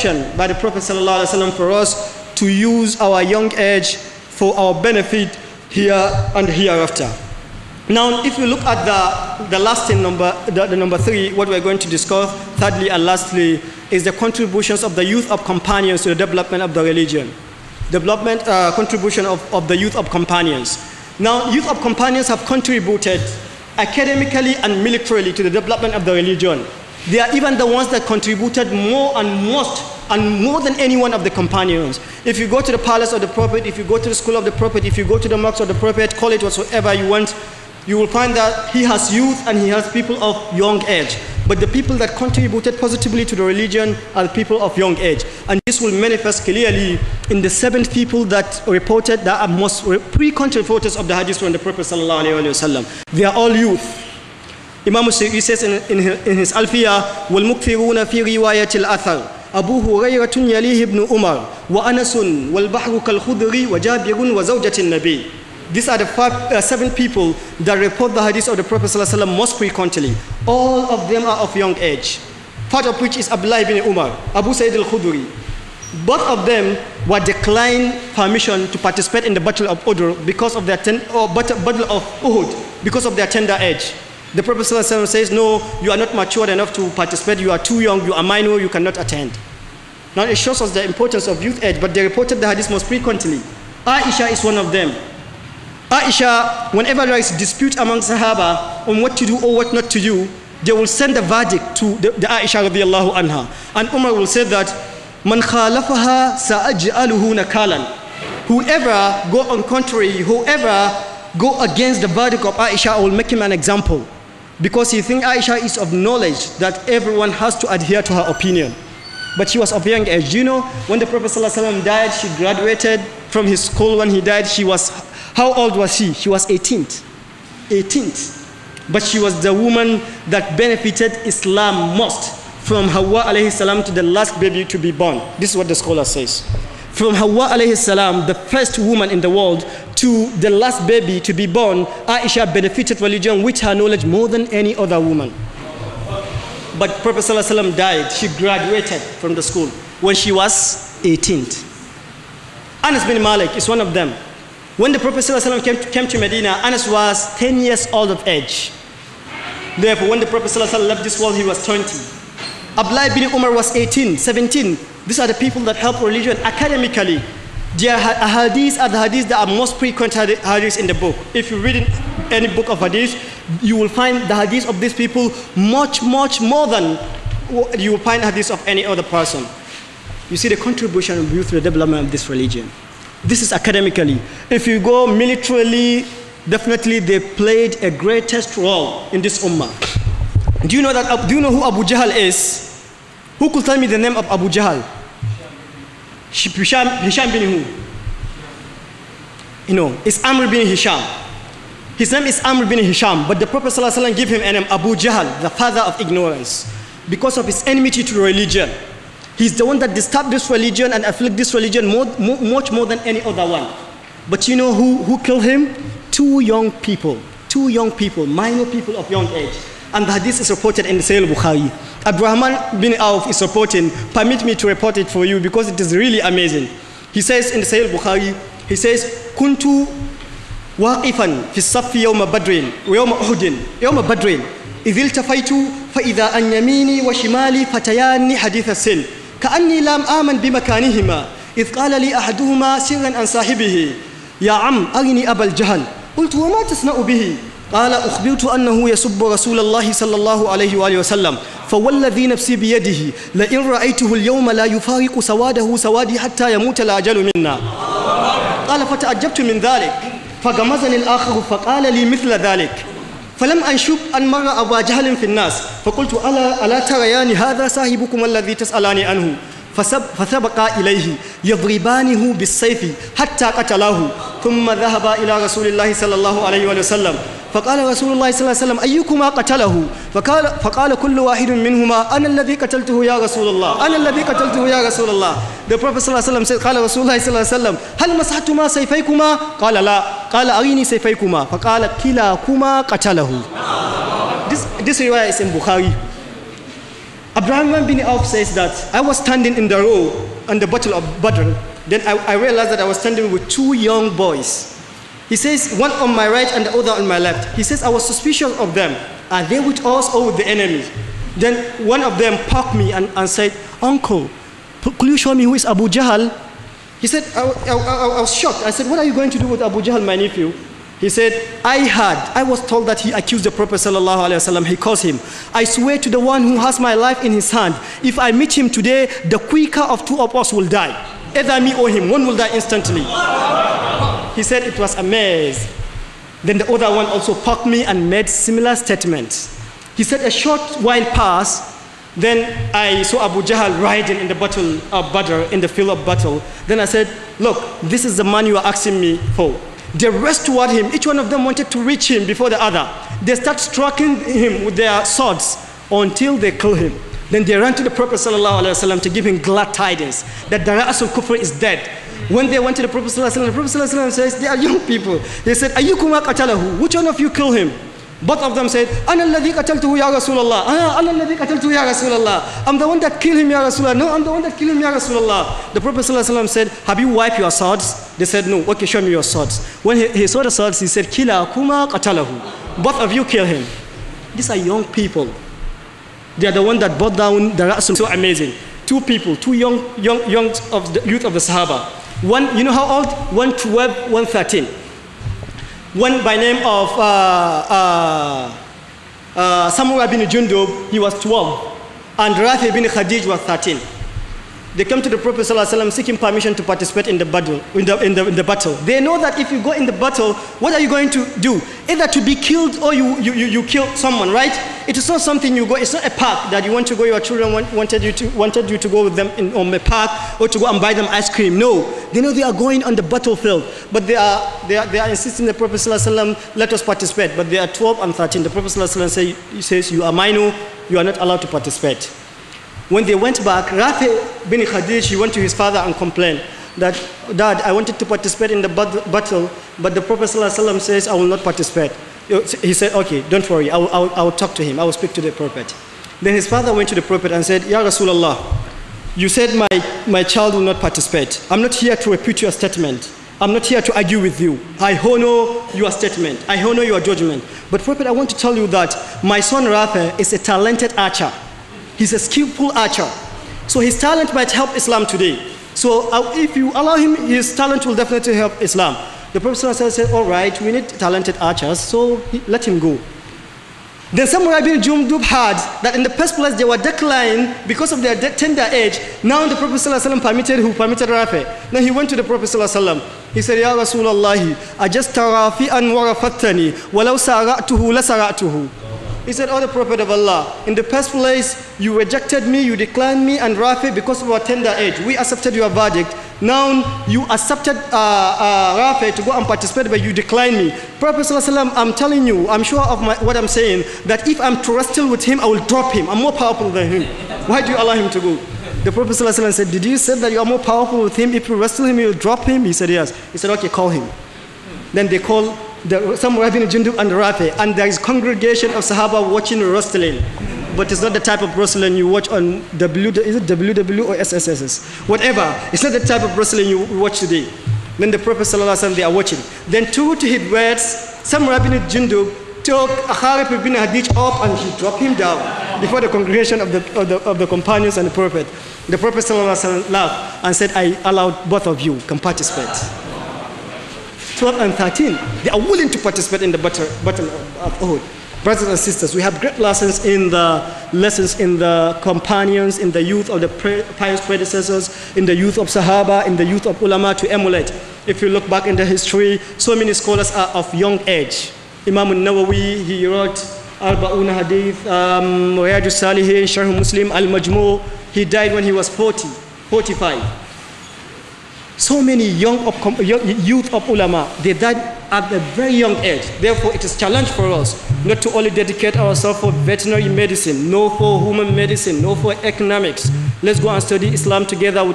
suggestion by the Prophet ﷺ for us to use our young age for our benefit here and hereafter. Now, if you look at the last thing, the number 3, what we're going to discuss, thirdly and lastly, is the contributions of the youth of companions to the development of the religion. Contribution of the youth of companions. Now, youth of companions have contributed academically and militarily to the development of the religion. They are even the ones that contributed more than any one of the companions. If you go to the palace of the Prophet, if you go to the school of the Prophet, if you go to the mosque of the Prophet, call it whatsoever you want, you will find that he has youth and he has people of young age. But the people that contributed positively to the religion are the people of young age. And this will manifest clearly in the 7 people that reported, that are most pre-contributors of the hadith from the Prophet ﷺ. They are all youth. Imam Suyuti says in his Alfiya, وَالْمُكْثِرُونَ فِي رِوَايَةِ الْأَثَرِ أبو هريرة يليه ابن عمر وأنس والبحر كالخضر وجابر وزوجة النبي. These are the 7 people that report the hadith of the Prophet ﷺ most frequently. All of them are of young age, part of which is Abdullah ibn Umar, Abu Sa'id al-Khudri. Both of them were declined permission to participate in the Battle of Uhud because of their because of their tender age. The Prophet ﷺ says, no, you are not mature enough to participate, you are too young, you are minor, you cannot attend. Now it shows us the importance of youth age, but they reported the hadith most frequently. Aisha is one of them. Aisha, whenever there is dispute among Sahaba on what to do or what not to do, they will send a verdict to the Aisha radiallahu anha. And Umar will say that, Man khalafaha sa'aj'aluhu nakalan. Whoever go on contrary, whoever go against the verdict of Aisha, I will make him an example. Because he thinks Aisha is of knowledge that everyone has to adhere to her opinion. But she was of young age. You know, when the Prophet ﷺ died, she graduated from his school. When he died, she was, how old was she? She was 18th. But she was the woman that benefited Islam most, from Hawa alayhi salam to the last baby to be born. This is what the scholar says. From Hawa alayhi salam, the first woman in the world, to the last baby to be born, Aisha benefited religion with her knowledge more than any other woman. But Prophet ﷺ died. She graduated from the school when she was 18th. Anas bin Malik is one of them. When the Prophet ﷺ came to Medina, Anas was 10 years old of age. Therefore, when the Prophet ﷺ left this world, he was 20. Abdullah bin Umar was 18, 17. These are the people that help religion academically. Their hadiths are the hadiths that are most frequent hadiths in the book. If you read in any book of hadith, you will find the hadiths of these people much more than you will find hadiths of any other person. You see the contribution of youth to the development of this religion. This is academically. If you go militarily, definitely they played a greatest role in this ummah. Do you know who Abu Jahl is? Who could tell me the name of Abu Jahl? Hisham bin who? You know, it's Amr bin Hisham. His name is Amr bin Hisham, but the Prophet ﷺ gave him a name, Abu Jahl, the father of ignorance, because of his enmity to religion. He's the one that disturbed this religion and afflicted this religion much more than any other one. But you know who killed him? Two young people, minor people of young age. And the hadith is reported in the Sahih Bukhari. Abdurrahman bin Auf is reporting, permit me to report it for you because it is really amazing. He says in the Sahih Bukhari, he says, Kuntu waqifan fi safi yawma badrin, yawma uhudin, yawma badrin, idh iltafaitu fa idha an yamini wa shimali fatayani hadith as-sin, ka'anni lam aman bimakanihima, idh qala li ahaduhuma sirran an sahibihi, ya am arini abal jahl, qultu wa ma tasna'u bihi? قال أخبرت أنه يسب رسول الله صلى الله عليه وآله وسلم فوالذي نفسي بيده لئن رأيته اليوم لا يفارق سواده سوادي حتى يموت الأجل منا قال فتعجبت من ذلك فغمزني الآخر فقال لي مثل ذلك فلم أنشب أن مر أبا جهل في الناس فقلت ألا تريان هذا صاحبكم الذي تسألاني عنه فسبقا إليه يضربانه بالسيف حتى قتلاه ثم ذهبا إلى رسول الله صلى الله عليه وسلم فقال رسول الله صلى الله عليه وسلم أيكما قتله فقال كل واحد منهما أنا الذي قتلته يا رسول الله أنا الذي قتلته يا رسول الله. The Prophet صلى الله عليه وسلم said قال رسول الله صلى الله عليه وسلم هل مسحتما سيفيكما قال لا قال أريني سيفيكما فقال كلاكما قتله. This riwayah is in Bukhari. Abdurrahman bin Auf says that I was standing in the row on the Battle of Badr. Then I realized that I was standing with two young boys. He says, one on my right and the other on my left. He says, I was suspicious of them. Are they with us or with the enemy? Then one of them poked me and said, Uncle, could you show me who is Abu Jahl? He said, I was shocked. I said, what are you going to do with Abu Jahl, my nephew? He said, I was told that he accused the Prophet sallallahu alaihi wasallam. He caused him. I swear to the one who has my life in his hand, if I meet him today, the quicker of two of us will die. Either me or him, one will die instantly. He said it was a mess. Then the other one also poked me and made similar statements. He said a short while passed. Then I saw Abu Jahl riding in the battle of Badr, in the field of battle. Then I said, look, this is the man you are asking me for. They raced toward him. Each one of them wanted to reach him before the other. They start striking him with their swords until they kill him. Then they ran to the Prophet ﷺ to give him glad tidings that the Ra'as al-Kufr is dead. When they went to the Prophet ﷺ, the Prophet ﷺ says, they are young people. They said, Ayyukuma qatalahu? Which one of you kill him? Both of them said, Ana alladhi qataltuhu ya Rasulallah. Ana alladhi qataltuhu ya Rasulallah. I'm the one that killed him ya Rasulallah. No, I'm the one that killed him ya Rasulallah. The Prophet ﷺ said, have you wiped your swords? They said, no. Okay, show me your swords. When he saw the swords, he said, Kila kuma qatalahu. Both of you kill him. These are young people. They are the one that brought down the Rasul. So amazing. Two people, two young of the youth of the Sahaba. One, you know how old? 112, 113. One by name of Samurah bin Jundub, he was 12. And Rafi bin Khadij was 13. They come to the Prophet ﷺ seeking permission to participate in the battle. In the battle. They know that if you go in the battle, what are you going to do? Either to be killed or you kill someone, right? It is not something you go, it's not a park that you want to go, your children wanted you to go with them on a park or to go and buy them ice cream. No, they know they are going on the battlefield. But they are insisting the Prophet ﷺ, let us participate. But they are 12 and 13. The Prophet ﷺ says, you are minor, you are not allowed to participate. When they went back, Rafi bin Khadij, he went to his father and complained that, Dad, I wanted to participate in the battle, but the Prophet ﷺ says I will not participate. He said, okay, don't worry, I will talk to him, I will speak to the Prophet. Then his father went to the Prophet and said, Ya Rasulullah, you said my child will not participate. I'm not here to repeat your statement. I'm not here to argue with you. I honor your statement. I honor your judgment. But Prophet, I want to tell you that my son Rafi is a talented archer. He's a skillful archer. So his talent might help Islam today. So if you allow him, his talent will definitely help Islam. The Prophet said, all right, we need talented archers, so let him go. Then Samurah bin Jundub heard that in the first place they were declined because of their tender age. Now the Prophet permitted Rafi. Then he went to the Prophet He said, Ya Rasulallah, ajasta rafi'an wa rafattani, walau sara'tuhu la sara'tuhu. He said, oh, the Prophet of Allah, in the first place, you rejected me, you declined me and Rafi because of our tender age. We accepted your verdict. Now, you accepted Rafi to go and participate, but you declined me. Prophet ﷺ, I'm telling you, I'm sure of what I'm saying, that if I'm to wrestle with him, I will drop him. I'm more powerful than him. Why do you allow him to go? The Prophet ﷺ said, did you say that you are more powerful with him? If you wrestle him, you will drop him? He said, yes. He said, okay, call him. Then they called Samurah bin Jundub and Rafi, and there is congregation of Sahaba watching wrestling. But it's not the type of wrestling you watch on WW or SSS. Whatever. It's not the type of wrestling you watch today. Then the Prophet ﷺ, they are watching. Then two to his words, Samurah bin Jundub took Khalid bin Hadij up and he dropped him down before the congregation of the companions and the Prophet. The Prophet ﷺ laughed and said, I allowed both of you can participate. 12 and 13, they are willing to participate in the battle of Uhud. Brothers and sisters, we have great lessons in the companions, in the youth of the pious predecessors, in the youth of Sahaba, in the youth of ulama to emulate. If you look back in the history, so many scholars are of young age. Imam al-Nawawi, he wrote Arba'una Hadith, Riyadus Salihin, Sharh Muslim, Al-Majmu'. He died when he was 45. So many youth of ulama, they died at a very young age. Therefore, it is a challenge for us not to only dedicate ourselves for veterinary medicine, no for human medicine, no for economics. Let's go and study Islam together with